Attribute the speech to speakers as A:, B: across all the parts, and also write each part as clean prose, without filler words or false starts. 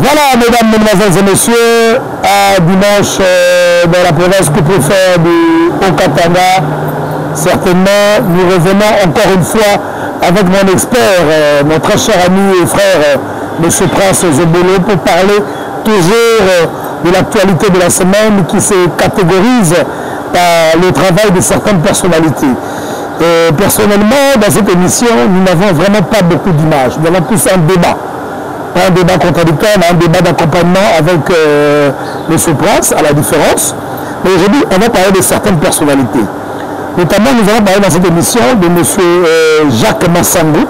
A: Voilà, mesdames, mesdemoiselles et messieurs, à dimanche dans la province couvre-feu du Haut-Katanga, certainement, nous revenons encore une fois avec mon expert, mon très cher ami et frère, M. Prince Zobolo, pour parler toujours de l'actualité de la semaine qui se catégorise par le travail de certaines personnalités. Personnellement, dans cette émission, nous n'avons vraiment pas beaucoup d'images. Nous avons tous un débat. Pas un débat contradictoire, mais un débat d'accompagnement avec M. Prince, à la différence. Mais aujourd'hui, on va parler de certaines personnalités. Notamment, nous allons parler dans cette émission de M. Jacques Massangou,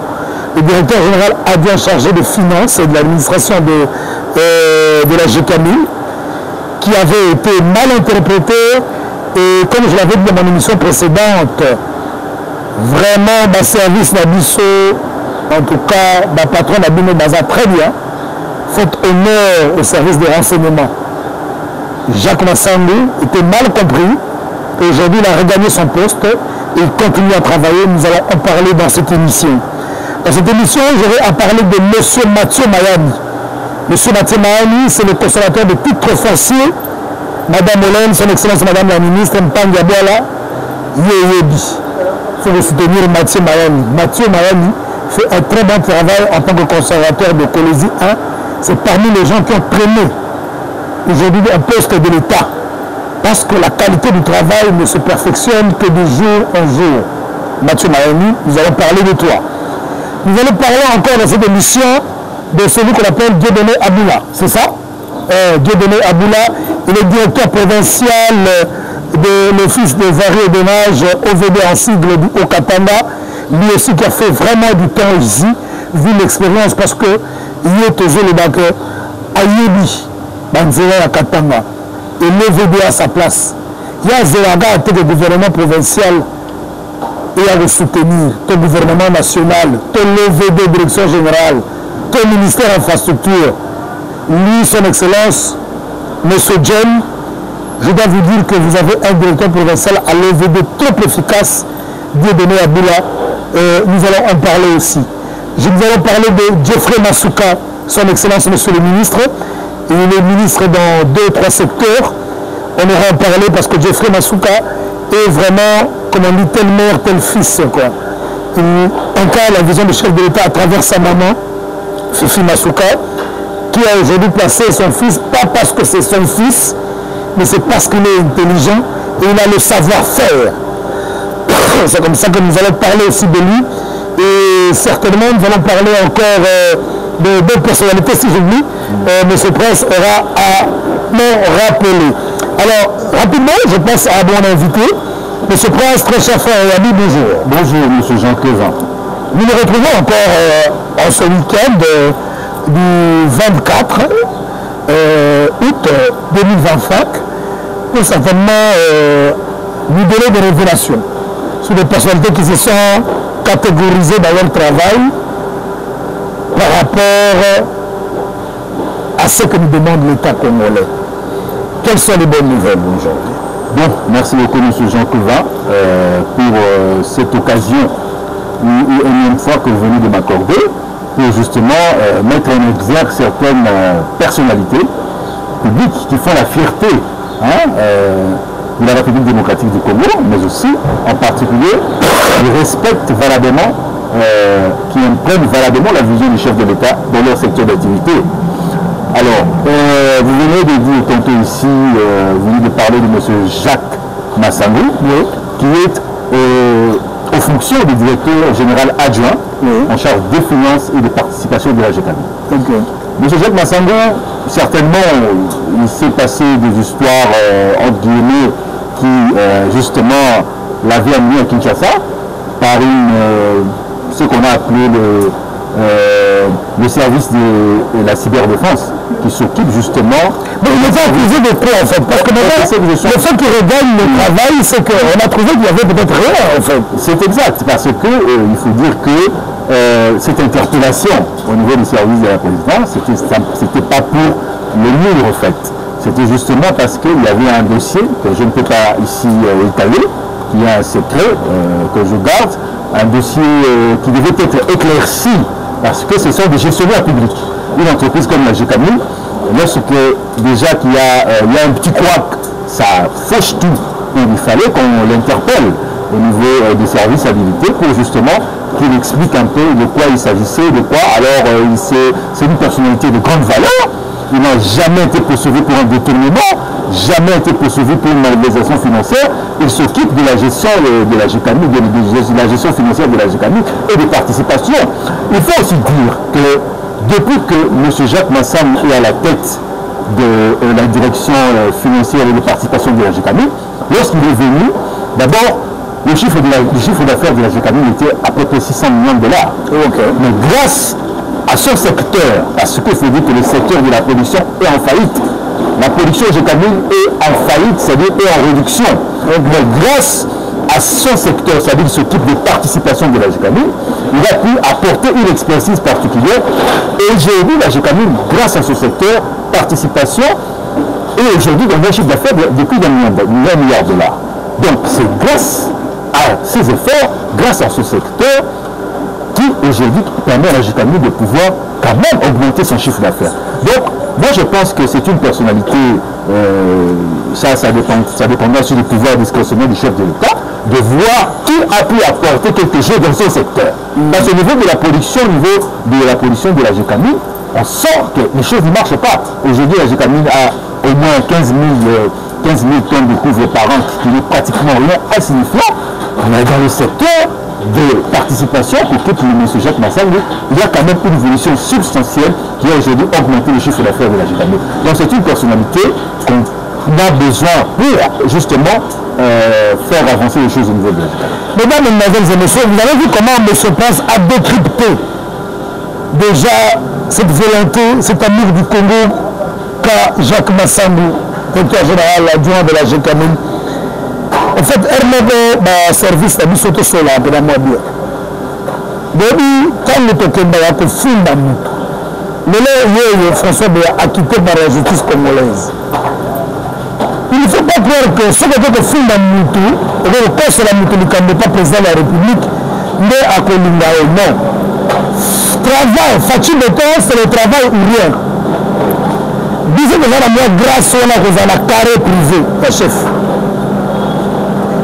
A: le directeur général adjoint chargé de finances et de l'administration de la GCAMIL, qui avait été mal interprété. Et comme je l'avais dit dans mon émission précédente, vraiment, ma service d'Abisso, en tout cas, ma patron d'Abino Baza, très bien, fait honneur au service des renseignements. Jacques Massangou était mal compris. Aujourd'hui, il a regagné son poste et il continue à travailler. Nous allons en parler dans cette émission. Dans cette émission, j'aurai à parler de M. Mathieu Mayani. M. Mathieu Mayani, c'est le consommateur de titres fonciers. Madame Hélène, son Excellence Madame la Ministre, Mpanga Boala, Yeyebi. Il faut soutenir Mathieu Mayani. Mathieu Mayani fait un très bon travail en tant que conservateur de Colosie 1. C'est parmi les gens qui ont traîné aujourd'hui un poste de l'État. Parce que la qualité du travail ne se perfectionne que de jour en jour. Mathieu Mayani, nous allons parler de toi. Nous allons parler encore dans cette émission de celui qu'on appelle Dieudonné Aboula. C'est ça? Dieudonné Aboula, il est directeur provincial de l'Office des arrêts et dommages OVD en sigle du Haut-Katanga. Lui aussi qui a fait vraiment du temps ici, vu l'expérience, parce que il est toujours le bac à Yebi, Banzera à Katanga. Et l'OVD à sa place. Il y a Zélaga à le gouvernement provincial et à le soutenir, le gouvernement national, l'OVD direction générale, le ministère infrastructure. Lui, son excellence, M. Jen, je dois vous dire que vous avez un directeur provincial à l'OVD trop efficace, Dieudonné Aboula. Nous allons en parler aussi. Nous allons parler de Jeffrey Masuka, son excellence, monsieur le ministre. Il est ministre dans 2-3 secteurs. On aura en parler parce que Jeffrey Masuka est vraiment, comme on dit, tel mère, tel fils. Quoi. Il incarne la vision du chef de l'État à travers sa maman, Fifi Masuka, qui a aujourd'hui placé son fils, pas parce que c'est son fils, mais c'est parce qu'il est intelligent et il a le savoir-faire. C'est comme ça que nous allons parler aussi de lui. Et certainement, nous allons parler encore de d'autres personnalités, si j'oublie. M. Prince aura à me rappeler. Alors, rapidement, je passe à mon invité. M. Prince, très cher frère et ami, bonjour.
B: Bonjour, M. Jean Clévin.
A: Nous nous retrouvons encore en ce week-end du 24 août 2025 pour certainement nous donner des révélations sur des personnalités qui se sont catégorisées dans leur travail par rapport à ce que nous demande l'État congolais. Quelles sont les bonnes nouvelles aujourd'hui?
B: Bon, merci beaucoup M. Jean Clévin pour cette occasion, une énième fois que vous venez de m'accorder, pour justement mettre en exergue certaines personnalités publiques qui font la fierté de la République démocratique du Congo, mais aussi, en particulier, qui respectent valablement, qui imprègnent valablement la vision du chef de l'État dans leur secteur d'activité. Alors, vous venez de dire tantôt ici, vous venez de parler de M. Jacques Massangou, qui est aux fonctions du directeur général adjoint en charge des finances et des participations de la GCAMIL. M. Jacques Massangou, certainement, il s'est passé des histoires, entre guillemets, qui justement l'avaient amené à Kinshasa par ce qu'on a appelé le service de la cyberdéfense, qui s'occupe justement...
A: Mais il est accusé de quoi en fait? Parce que maintenant, le fait qu'il regagne le travail, c'est qu'on a trouvé qu'il y avait peut-être rien en fait.
B: C'est exact, parce que il faut dire que cette interpellation au niveau du service de la présidence, c'était pas pour le nul en fait. C'était justement parce qu'il y avait un dossier que je ne peux pas ici étaler, qui est un secret que je garde, un dossier qui devait être éclairci parce que ce sont des gestionnaires publics. Une entreprise comme la GCAMIL lorsque déjà qu'il y a un petit couac, ça fauche tout. Et il fallait qu'on l'interpelle au niveau des services habilités pour justement qu'il explique un peu de quoi il s'agissait, de quoi. Alors, c'est une personnalité de grande valeur. Il n'a jamais été poursuivi pour un détournement, jamais été poursuivi pour une malversation financière. Il s'occupe de la gestion de la GECAMI, de la gestion financière de la GECAMI et des participations. Il faut aussi dire que depuis que M. Jacques Massam est à la tête de la direction financière et de participation de la GECAMI, lorsqu'il est venu, d'abord, le chiffre d'affaires de la GECAMI était à peu près 600 millions de dollars. Okay. Mais grâce à son secteur, parce qu'il faut dire que le secteur de la production est en faillite. La production GECAMI est en faillite, c'est-à-dire est en réduction. Mais grâce à son secteur, c'est-à-dire qu'il s'occupe des participations de la GECAMI, il a pu apporter une expertise particulière. Et aujourd'hui, la GECAMI, grâce à son secteur, participation, et aujourd'hui, on a un chiffre d'affaires de plus d'1 milliard de dollars. Donc, c'est grâce à ces efforts, grâce à ce secteur, qui aujourd'hui permet à la GECAMI de pouvoir quand même augmenter son chiffre d'affaires. Donc, moi je pense que c'est une personnalité, ça dépendra aussi du pouvoir discrétionnaire du chef de l'État, de voir qui a pu apporter quelque chose dans son secteur. Parce qu'au niveau de la production, au niveau de la production de la GECAMI, on sent que les choses ne marchent pas. Aujourd'hui, la GECAMI a au moins 15 000 tonnes de couvre par an, ce qui est pratiquement rien insignifiant. Mais dans le secteur de participation qu'occupe M. Jacques Massam, il y a quand même une évolution substantielle qui a aujourd'hui augmenté le chiffre d'affaires de la GECAMI. Donc c'est une personnalité qu'on a besoin pour justement faire avancer les choses au niveau de la GECAMI.
A: Mesdames, Mesdemoiselles et Messieurs, vous avez vu comment M. Prince a décrypté déjà cette volonté, cet amour du Congo qu'a Jacques Massam, directeur général adjoint de la GECAMI. En fait, elle m'a service à Bissoto Sola, pour la moitié. Depuis, quand nous avons fait funda François a acquitté par la justice congolaise. Il ne faut pas croire que ce que fait funda Moutou, le poste de la Moutou n'est pas président de la République, mais à Kolingao, non. Travail, Fachi Beton, c'est le travail ou rien. Disons que nous grâce à la carré privé, la chef.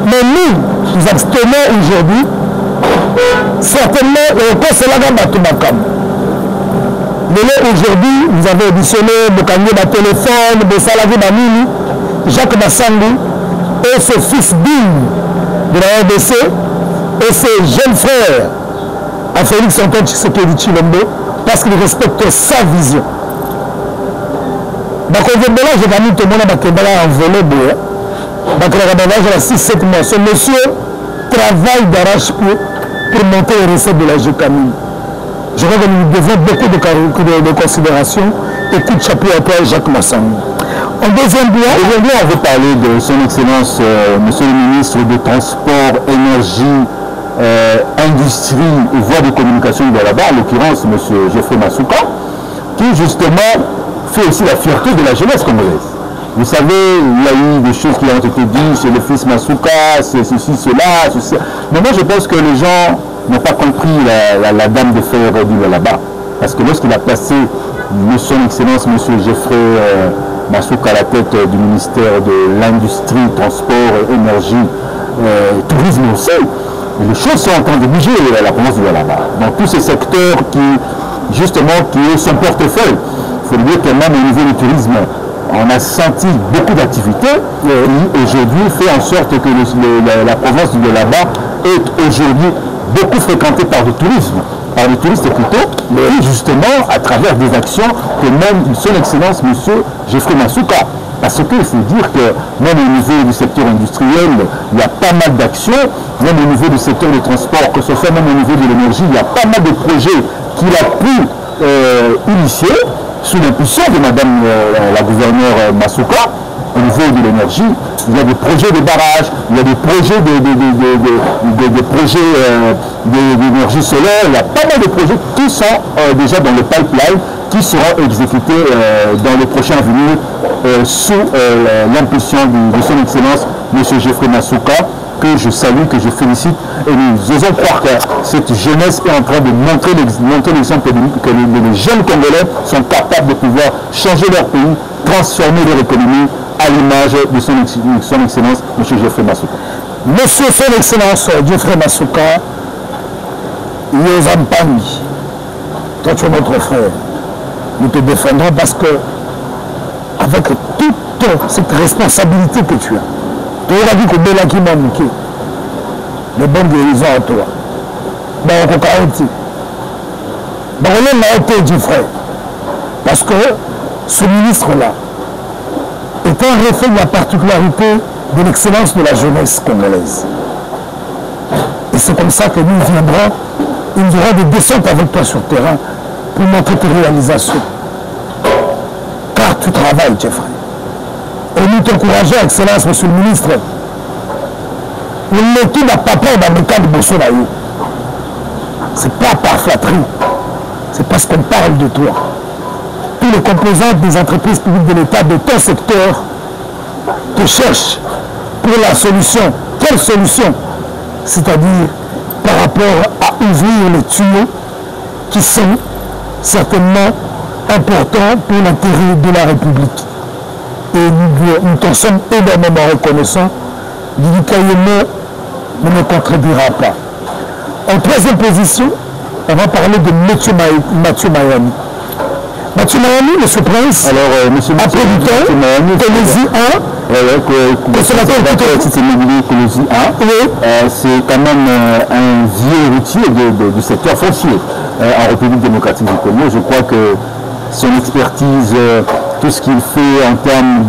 A: Mais nous abstenons aujourd'hui, certainement, le poste est là dans Batumakam. Mais là, aujourd'hui, vous avez auditionné Bokangé ma téléphone, Bessalagi Mamini, Jacques Massangi et ses fils dignes de la RDC et ses jeunes frères, à Félix Antoine Tshisekedi Tshilombo, parce qu'ils respectent sa vision. Donc, on veut mélanger tout le monde à envolé. Donc, il y a 6-7 mois. Ce monsieur travaille d'arrache pour monter les recettes de la GECAMI. Je crois que nous devons beaucoup de considération et coup de chapeau à toi, Jacques Massam. En deuxième point,
B: aujourd'hui, on veut parler de son excellence, monsieur le ministre des Transports, Énergie, Industrie et Voies de Communication de là-bas, en l'occurrence, monsieur Geoffrey Masuka, qui justement fait aussi la fierté de la jeunesse congolaise. Vous savez, il y a eu des choses qui ont été dites, c'est le fils Masuka, c'est ceci, cela, ceci. Mais moi, je pense que les gens n'ont pas compris la dame de fer du là-bas. Parce que lorsqu'il a placé son excellence, M. Geoffrey Masuka à la tête du ministère de l'Industrie, Transport, Énergie, Tourisme aussi, les choses sont en train de bouger à la province du là-bas. Dans tous ces secteurs qui est son portefeuille. Il faut dire que même au niveau du tourisme, on a senti beaucoup d'activités qui aujourd'hui fait en sorte que la province de là-bas est aujourd'hui beaucoup fréquentée par le tourisme, par les touristes plutôt, mais justement à travers des actions que même son excellence M. Geoffrey Masuka. Parce qu'il faut dire que même au niveau du secteur industriel, il y a pas mal d'actions, même au niveau du secteur du transport, que ce soit même au niveau de l'énergie, il y a pas mal de projets qu'il a pu initier sous l'impulsion de Madame la gouverneure Masuka, au niveau de l'énergie. Il y a des projets de barrages, il y a des projets d'énergie solaire, il y a pas mal de projets qui sont déjà dans le pipeline, qui seront exécutés dans les prochains avenir sous l'impulsion de son excellence M. Geoffrey Masuka, que je salue, que je félicite. Et nous osons croire que cette jeunesse est en train de montrer l'exemple que les jeunes Congolais sont capables de pouvoir changer leur pays, transformer leur économie à l'image de son Excellence, M. Geoffrey Masuka.
A: Monsieur son Excellence Geoffrey Masuka, Yozampani, toi tu es notre frère. Nous te défendrons parce que, avec toute cette responsabilité que tu as, tu auras dit que Bélaki m'a manqué. De bonnes guérisons à toi. Donc, on a été. Donc, on a été du frère. Parce que ce ministre-là est un reflet de la particularité de l'excellence de la jeunesse congolaise. Et c'est comme ça que nous viendrons, il y aura des descentes avec toi sur le terrain pour montrer tes réalisations. Car tu travailles, Geoffrey. Et nous t'encourageons, Excellence, Monsieur le ministre. L'équipe n'a pas peur dans le cas de Bosso-Naïo. Ce n'est pas par flatterie. C'est parce qu'on parle de toi. Tous les composants des entreprises publiques de l'État de ton secteur te cherchent pour la solution. Quelle solution? C'est-à-dire par rapport à ouvrir les tuyaux qui sont certainement importants pour l'intérêt de la République. Et nous t'en sommes énormément reconnaissants. Didi Kayemé ne contredira pas. En troisième position, on va parler de Mathieu Mayani. Mathieu Mayani, M. Prince,
B: Alors, M.
A: après du temps, Colosie 1,
B: c'est quand même un vieux héritier du secteur foncier en République démocratique du Congo. Je crois que son expertise, tout ce qu'il fait en termes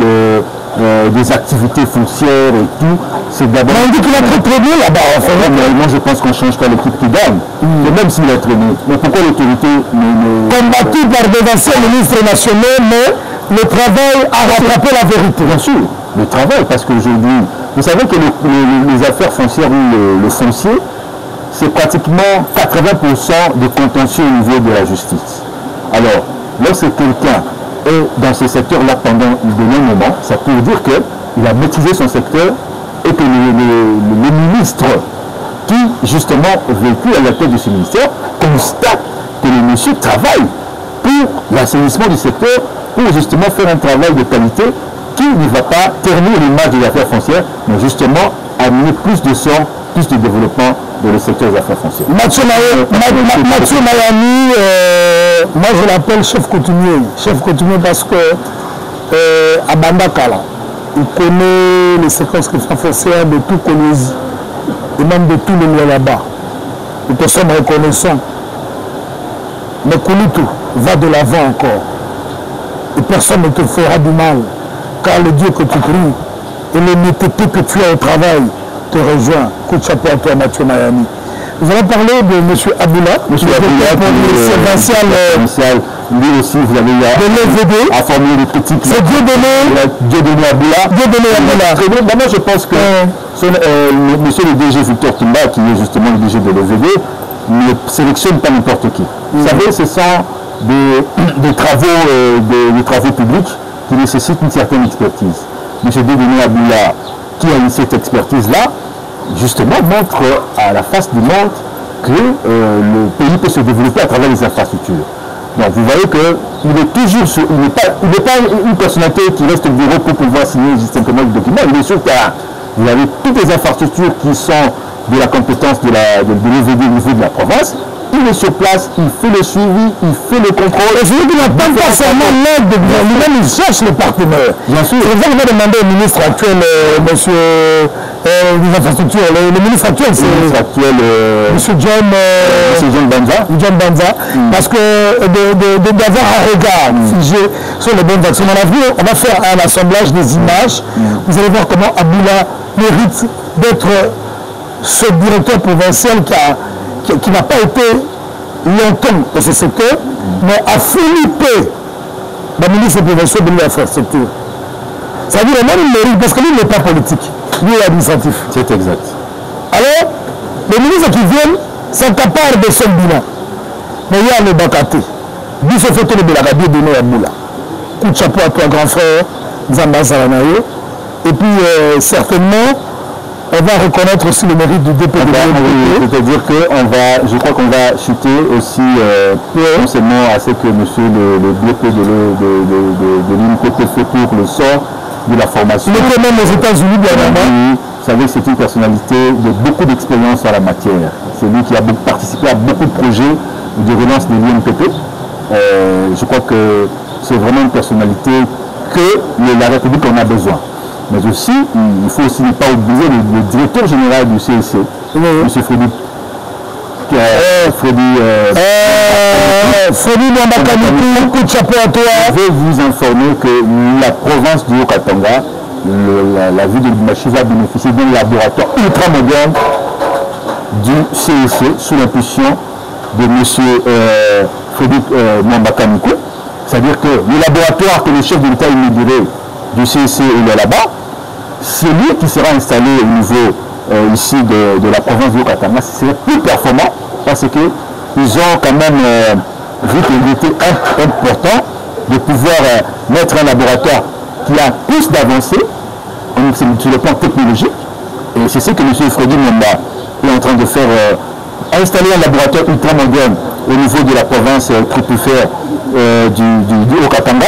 B: des activités foncières et tout, c'est d'abord...
A: On dit qu'il a très traîné là-bas, en fait.
B: Mais moi, je pense qu'on ne change pas l'équipe qui gagne, et même s'il a traîné. Mais pourquoi l'autorité
A: combattu par des anciens ministres nationaux, mais le travail a rattrapé la vérité.
B: Bien sûr, le travail, parce qu'aujourd'hui, vous savez que les affaires foncières ou le foncier, c'est pratiquement 80% de contentieux au niveau de la justice. Alors, lorsque quelqu'un est dans ce secteur-là pendant de longs moments, ça peut dire qu'il a maîtrisé son secteur et que le ministre qui, justement, vécu à la tête de ce ministère, constate que le monsieur travaille pour l'assainissement du secteur, pour justement faire un travail de qualité qui ne va pas ternir l'image des affaires foncières, mais justement amener plus de sang, plus de développement dans le secteur des affaires foncières.
A: Mathieu Mayani, moi je l'appelle chef coutumier. Chef coutumier parce que à Bandakala, il connaît les circonscriptions foncières de tout Colosie et même de tout le lieu là-bas. Nous te sommes reconnaissants. Mais Koulitou va de l'avant encore. Et personne ne te fera du mal. Car le Dieu que tu pries et l'honnêteté que tu as au travail te rejoint. Coup de chapeau à toi, Mathieu Mayani. Nous allons parler de M. Aboula.
B: M. Aboula, lui aussi, vous avez à formuler des critiques.
A: C'est
B: Dieudonné Aboula.
A: Dieudonné Aboula.
B: Moi, je pense que monsieur le DG Victor Kimba, qui est justement le DG de l'EVD, ne sélectionne pas n'importe qui. Vous savez, ce sont des travaux publics qui nécessitent une certaine expertise. M. Dieudonné Aboula, qui a eu cette expertise-là, justement montre à la face du monde que le pays peut se développer à travers les infrastructures. Donc vous voyez qu'il est toujours il n'est pas une personnalité qui reste au bureau pour pouvoir signer simplement le document. Il est sur terrain. Vous avez toutes les infrastructures qui sont de la compétence de l'EVD au niveau de la province. Il est sur place, il fait le suivi, il fait le contrôle.
A: Et je veux dire, il n'a pas seulement l'aide de lui-même, il cherche les partenaires.
B: Bien sûr.
A: C'est ça que je vais demander au ministre actuel, monsieur des infrastructures. Le ministre actuel, c'est monsieur John Banza. Parce que d'avoir un regard figé sur les bonnes actions. Dans l'avenir, on va faire un assemblage des images. Vous allez voir comment Aboula mérite d'être ce directeur provincial qui n'a pas été longtemps dans ce secteur, mais a Philippe, le ministre provincial de l'infrastructure. Ça veut dire même il mérite, parce que lui n'est pas politique, lui est administratif.
B: C'est exact.
A: Alors, les ministres qui viennent s'accaparent de son bilan. Mais il y a le Bakaté. Lui se fait le Belagadi donné à Moula. Coup de chapeau à toi, grand frère, Zamba Saranayo. Et puis, certainement, on va reconnaître aussi le mérite du DP de l'UNPP.
B: C'est-à-dire que je crois qu'on va chuter aussi concernant à ce que monsieur le DP de l'UNPP fait pour le sort de la formation.
A: Il était même aux États-Unis dernièrement.
B: Vous savez que c'est une personnalité de beaucoup d'expérience en la matière. C'est lui qui a participé à beaucoup de projets de relance de l'UNPP. Je crois que c'est vraiment une personnalité que la République en a besoin. Mais aussi, il faut aussi ne pas oublier le directeur général du CSC, M. Frédéric.
A: Frédéric Mwambakanikou, coup de chapeau à toi.
B: Je vais vous informer que la province du Haut-Katanga, la ville de Limachi va bénéficier d'un laboratoire ultra-moderne du CSC sous l'impulsion de M. Frédéric Mwambakanikou. C'est-à-dire que le laboratoire que le chef de l'État inauguré du CSC est là-bas, c'est lui qui sera installé au niveau ici de la province du Haut-Katanga. Ce serait plus performant parce qu'ils ont quand même vu qu'il était important de pouvoir mettre un laboratoire qui a plus d'avancées sur le plan technologique. Et c'est ce que M. Frédéric Mwamba est en train de faire, installer un laboratoire ultra-moderne au niveau de la province tripifère du Haut-Katanga.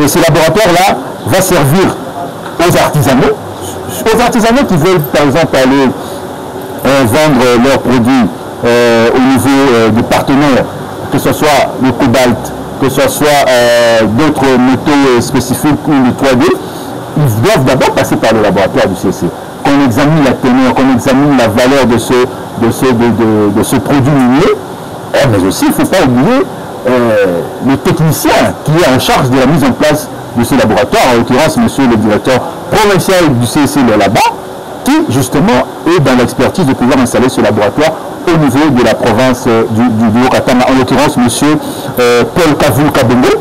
B: Et ce laboratoire-là va servir aux artisanaux qui veulent par exemple aller vendre leurs produits au niveau des partenaires, que ce soit le cobalt, que ce soit d'autres métaux spécifiques ou le 3D, ils doivent d'abord passer par le laboratoire du CSC. Qu'on examine la teneur, qu'on examine la valeur de ce produit minier, mais aussi il ne faut pas oublier le technicien qui est en charge de la mise en place de ce laboratoire, en l'occurrence monsieur le directeur provincial du CSC là-bas, qui justement est dans l'expertise de pouvoir installer ce laboratoire au niveau de la province du Haut-Katanga, en l'occurrence monsieur Paul Kavou Kabenge,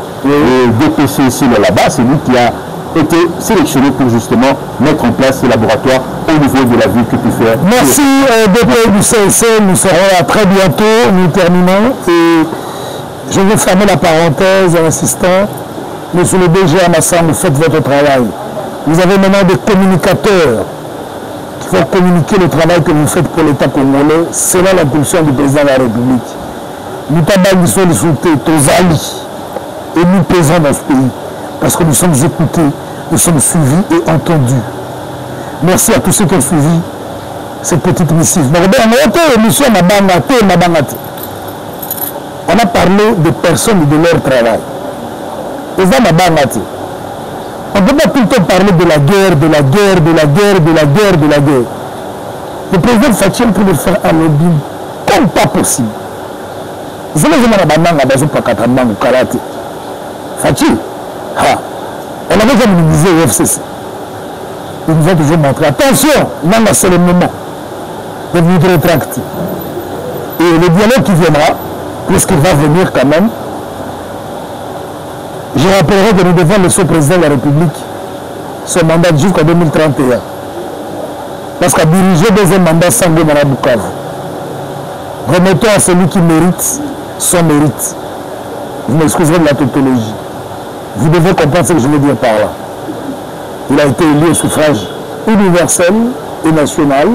B: DPCC là-bas, c'est lui qui a été sélectionné pour justement mettre en place ce laboratoire au niveau de la ville que tu fais.
A: Merci DP du CSC, nous serons là très bientôt, nous terminons et je vais fermer la parenthèse en insistant. Monsieur le DG Amassang, vous faites votre travail. Vous avez maintenant des communicateurs qui vont communiquer le travail que vous faites pour l'État congolais selon l'impulsion du président de la République. Nous t'abandonnons sur les sous-têtes, aux alliés, et nous pesons dans ce pays parce que nous sommes écoutés, nous sommes suivis et entendus. Merci à tous ceux qui ont suivi cette petite missive. On a parlé des personnes et de leur travail. On ne peut pas tout le temps parler de la guerre, de la guerre, de la guerre, de la guerre, de la guerre. Le président Fachi est en train de faire un lobby comme pas possible. Vous savez, Fachi, on avait déjà minimisé au FCC. Ils nous ont toujours montré. Attention, c'est le moment de vous rétracter. Et le dialogue qui viendra, puisqu'il va venir quand même, je rappellerai que nous devons laisser au président de la République son mandat jusqu'en 2031. Parce qu'à diriger deuxième mandat sans Gomara Bukavu, remettons à celui qui mérite son mérite. Vous m'excuserez de la tautologie. Vous devez comprendre ce que je veux dire par là. Il a été élu au suffrage universel et national.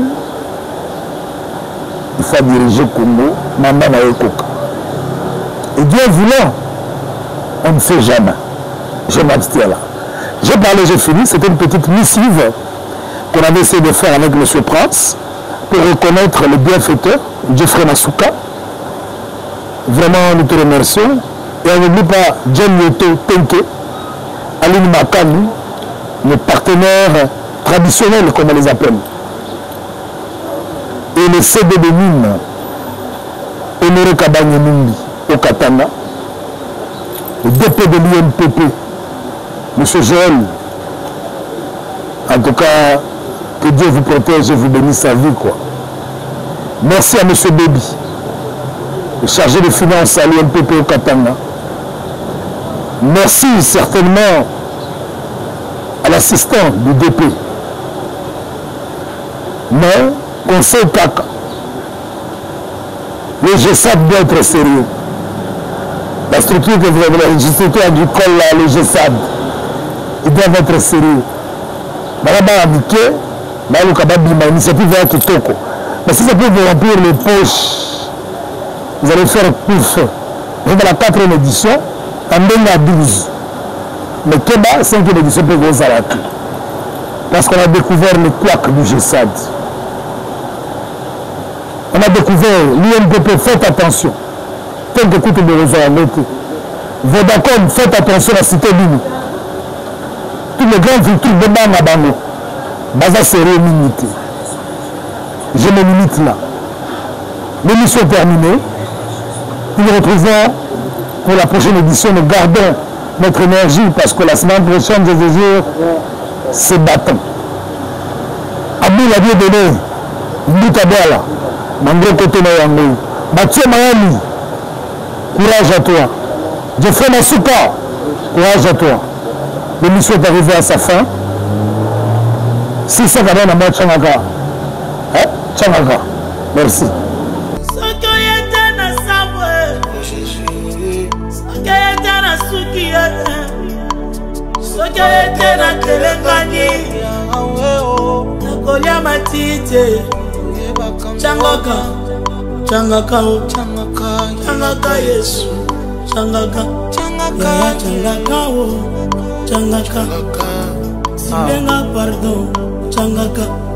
A: Il faut diriger Congo, mandat na Ekoka. Et Dieu voulant, on ne fait jamais. Je m'abstiens là. J'ai parlé, j'ai fini. C'était une petite missive qu'on avait essayé de faire avec M. Prince pour reconnaître le bienfaiteur, Jeffrey Masuka. Vraiment, nous te remercions. Et on n'oublie pas Jen Yoto Tenke, Aline Makanou, nos partenaires traditionnels, comme on les appelle. Et le CD de mine, Honoré Kabanyemumbi, au Katanga. Le DP de l'UNPP, M. Joël. En tout cas, que Dieu vous protège et vous bénisse sa vie, quoi. Merci à M. Baby, le chargé de finances à l'UNPP au Katanga. Merci certainement à l'assistant du DP. Mais, conseil CAC, le GSAD doit être sérieux. La structure que vous avez, l'institut agricole, le GSAD, ils doivent être sérieux. Madame a indiqué, baluka babima initiative ya kitoko. Mais si ça peut vous remplir les poches, vous allez faire coup feu. Dans la 4e édition, en 2012. Mais Keba, 5e édition peut vous arrêter. Parce qu'on a découvert le couac du GESAD. On a découvert l'UNPP, faites attention. Tant que écoute de Rosa Vodacom, faites attention à la cité Lini. Tous les grands véhicules de Bangabano. Baza sérieux minute. Je me limite là. L'émission est terminée. Nous nous retrouvons pour la prochaine édition. Nous gardons notre énergie parce que la semaine prochaine, je vous jure, c'est battant. Abou l'a bien donné. Moutabala. Mandé côté de Yango. Mathieu Mayami. Courage à toi. Jeffrey Masuka. Courage à toi. L'émission est arrivée à sa fin. Si ça va dans la Tchangaka. Tchangaka. Merci.
C: Changaka Yesu. Changaka. Sibenga pardon. Changaka.